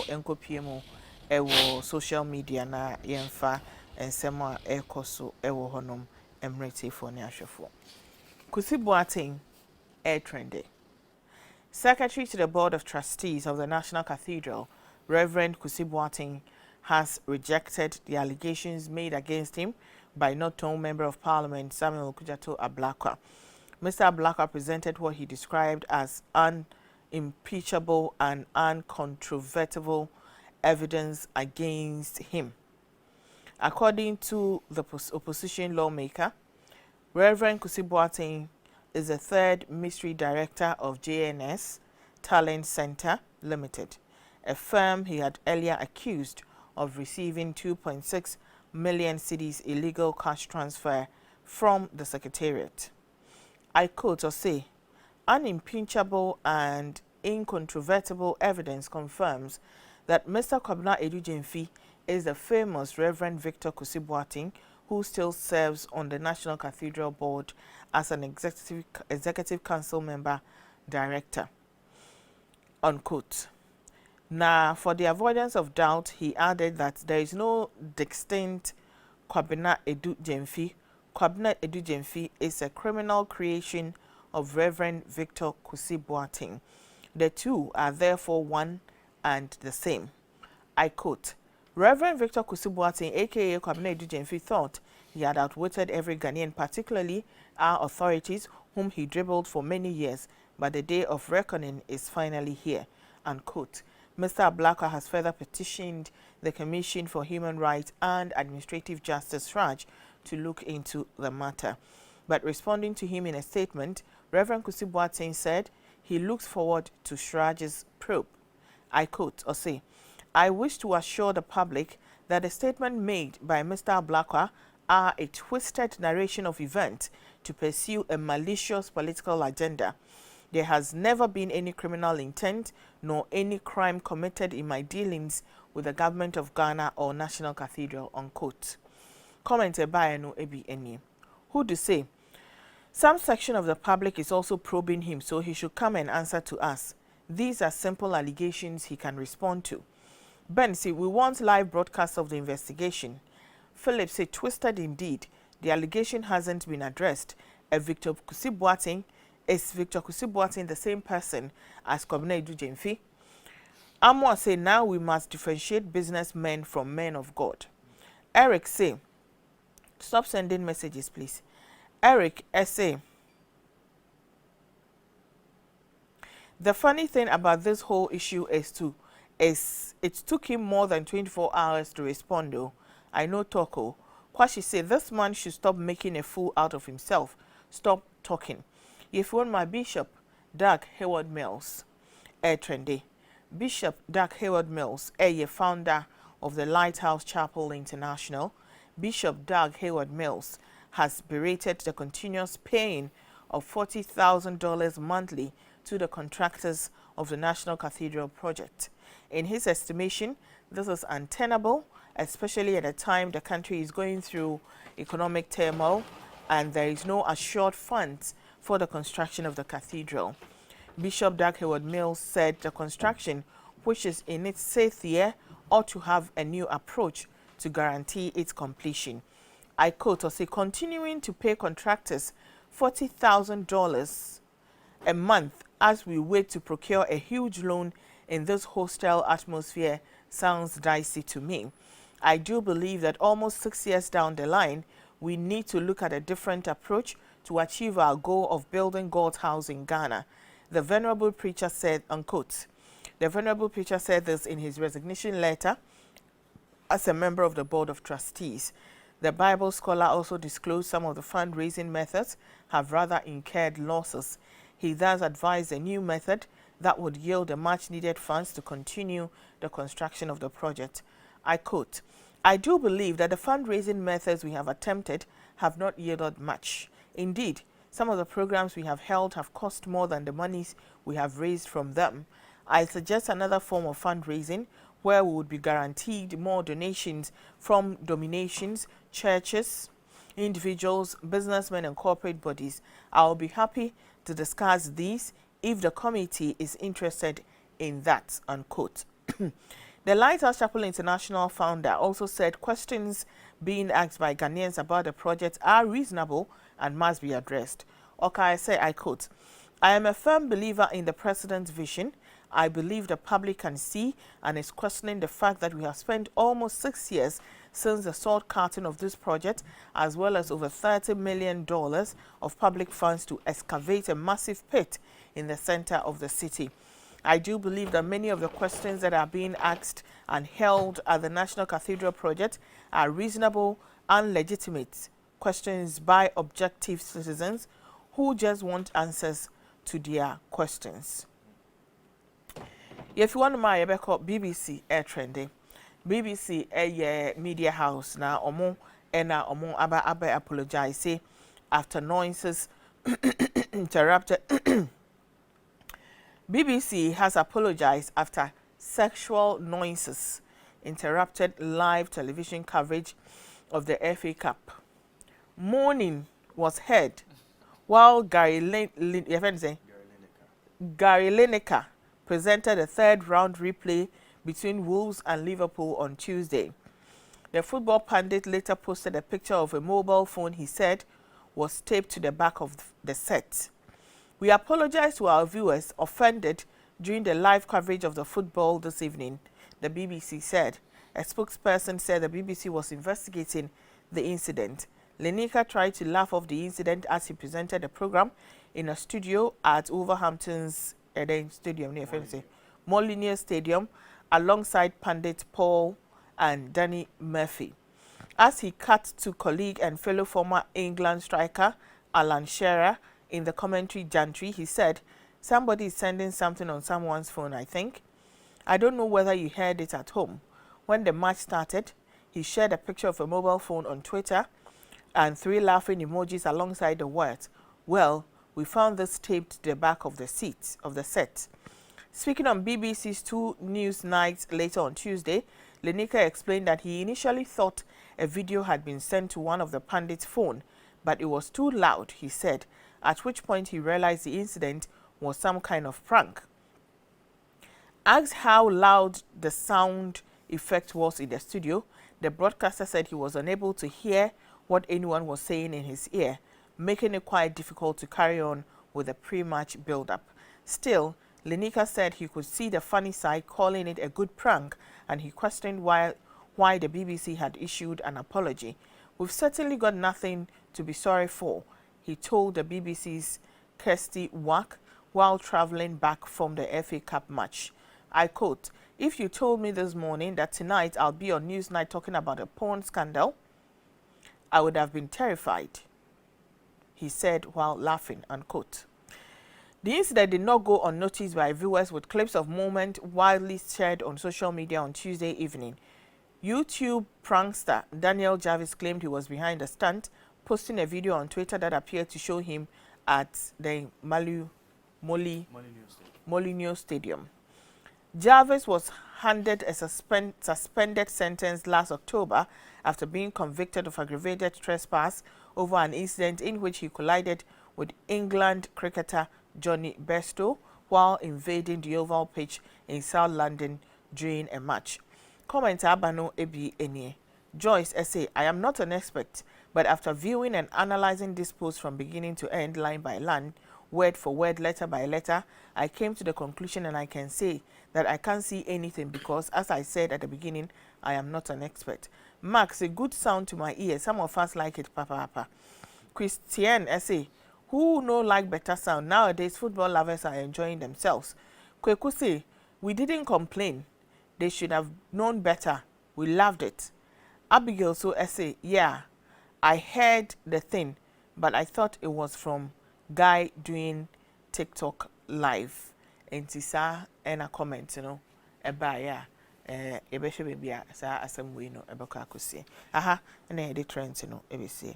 enko piemu ewo social media na yemfa ensem a ekoso ewo honom emrete fo ne ahwefo. Kwesi Boateng air trendy. Secretary to the Board of Trustees of the National Cathedral, Reverend Kwesi Boateng, has rejected the allegations made against him by not-known Member of Parliament Samuel Okudzeto Ablakwa. Mr. Ablakwa presented what he described as unimpeachable and uncontrovertible evidence against him. According to the opposition lawmaker, Reverend Kwesi Boateng is the third mystery director of JNS Talent Center Limited, a firm he had earlier accused of receiving 2.6 million cedis illegal cash transfer from the Secretariat. I quote or say, unimpeachable and incontrovertible evidence confirms that Mr. Kwabena Edujemfi is the famous Reverend Victor Kwesi Boateng, who still serves on the National Cathedral Board as an executive council member director. Unquote. Now, for the avoidance of doubt, he added that there is no distinct Kwabena Edujemfi. Kwabena Edujemfi is a criminal creation of Reverend Victor Kwesi Boateng. The two are therefore one and the same. I quote, Reverend Victor Kwesi Boateng, aka Kwabena Edujemfi, thought he had outwitted every Ghanaian, particularly our authorities, whom he dribbled for many years, but the day of reckoning is finally here. Unquote. Mr. Ablakwa has further petitioned the Commission for Human Rights and Administrative Justice (RAJ) to look into the matter. But responding to him in a statement, Reverend Kwesi Boateng said he looks forward to RAJ's probe. I quote or say, I wish to assure the public that the statement made by Mr. Ablakwa are a twisted narration of events to pursue a malicious political agenda. There has never been any criminal intent nor any crime committed in my dealings with the government of Ghana or National Cathedral, unquote. Commented by no Ebi Eni. Who to say? Some section of the public is also probing him, so he should come and answer to us. These are simple allegations he can respond to. Ben said, we want live broadcasts of the investigation. Philip said, twisted indeed. The allegation hasn't been addressed. Victor Kwesi Boateng, is Victor Kwesi Boateng the same person as Kwabena Edujemfi? Amwa say, now we must differentiate businessmen from men of God. Eric say, stop sending messages, please. Eric say, the funny thing about this whole issue is it took him more than 24 hours to respond though. I know Toko. Kwashi said, this man should stop making a fool out of himself. Stop talking. If you want my Bishop, Doug Hayward Mills, trendy. Bishop Doug Hayward Mills, founder of the Lighthouse Chapel International, Bishop Doug Hayward Mills has berated the continuous paying of $40,000 monthly to the contractors of the National Cathedral project. In his estimation, this is untenable, especially at a time the country is going through economic turmoil and there is no assured funds for the construction of the cathedral. Bishop Doug Hayward Mills said the construction, which is in its 6th year, ought to have a new approach to guarantee its completion. I quote or say, continuing to pay contractors $40,000 a month as we wait to procure a huge loan in this hostile atmosphere sounds dicey to me. I do believe that almost 6 years down the line, we need to look at a different approach to achieve our goal of building God's house in Ghana. The Venerable Preacher said, unquote. The Venerable Preacher said this in his resignation letter as a member of the Board of Trustees. The Bible scholar also disclosed some of the fundraising methods have rather incurred losses. He thus advised a new method that would yield the much-needed funds to continue the construction of the project. I quote, I do believe that the fundraising methods we have attempted have not yielded much. Indeed, some of the programs we have held have cost more than the monies we have raised from them. I suggest another form of fundraising where we would be guaranteed more donations from dominations, churches, individuals, businessmen, and corporate bodies. I will be happy to discuss these if the committee is interested in that, unquote. The Lighthouse Chapel International founder also said questions being asked by Ghanaians about the project are reasonable and must be addressed. Okay, I quote, I am a firm believer in the president's vision. I believe the public can see and is questioning the fact that we have spent almost 6 years since the salt carting of this project, as well as over $30 million of public funds to excavate a massive pit in the center of the city. I do believe that many of the questions that are being asked and held at the National Cathedral project are reasonable and legitimate questions by objective citizens who just want answers to their questions. If you want to my BBC air trending. BBC media house na omo aba apologize after noises interrupted. BBC has apologized after sexual noises interrupted live television coverage of the FA Cup. Mourning was heard while Gary Lineker presented a third round replay between Wolves and Liverpool on Tuesday. The football pundit later posted a picture of a mobile phone he said was taped to the back of the set. We apologize to our viewers offended during the live coverage of the football this evening, the BBC said. A spokesperson said the BBC was investigating the incident. Lineker tried to laugh off the incident as he presented the program in a studio at Wolverhampton's Molineux Stadium alongside pundit Paul and Danny Murphy. As he cut to colleague and fellow former England striker Alan Shearer in the commentary gantry, he said, somebody is sending something on someone's phone, I think. I don't know whether you heard it at home. When the match started, he shared a picture of a mobile phone on Twitter and 3 laughing emojis alongside the words, well, we found this taped to the back of the set. Speaking on BBC's 2 News Nights later on Tuesday, Lineker explained that he initially thought a video had been sent to one of the pundits' phone, but it was too loud, he said, at which point he realized the incident was some kind of prank. Asked how loud the sound effect was in the studio, the broadcaster said he was unable to hear what anyone was saying in his ear, making it quite difficult to carry on with the pre-match build-up. Still, Lineker said he could see the funny side, calling it a good prank, and he questioned why the BBC had issued an apology. We've certainly got nothing to be sorry for, he told the BBC's Kirsty Wack while travelling back from the FA Cup match. I quote, if you told me this morning that tonight I'll be on Newsnight talking about a porn scandal, I would have been terrified, he said while laughing, unquote. The incident did not go unnoticed by viewers, with clips of moment widely shared on social media on Tuesday evening. YouTube prankster Daniel Jarvis claimed he was behind the stunt, posting a video on Twitter that appeared to show him at the Molineux Stadium. Jarvis was handed a suspended sentence last October after being convicted of aggravated trespass over an incident in which he collided with England cricketer Johnny Bairstow while invading the Oval pitch in South London during a match. Commenter Abano Ebi Enie. Joyce essay, I am not an expert, but after viewing and analyzing this post from beginning to end, line by line, word for word, letter by letter, I came to the conclusion, and I can say that I can't see anything because, as I said at the beginning, I am not an expert. Max, a good sound to my ears. Some of us like it, papa. Christiane essay, who no like better sound? Nowadays, football lovers are enjoying themselves. Kweku say, we didn't complain. They should have known better. We loved it. Abigail so essay, yeah, I heard the thing, but I thought it was from guy doing TikTok live. And tisa and a comment, eba ya, ebeshe baby sa asem we no ebeka akusi. Aha, and the trends, ebese.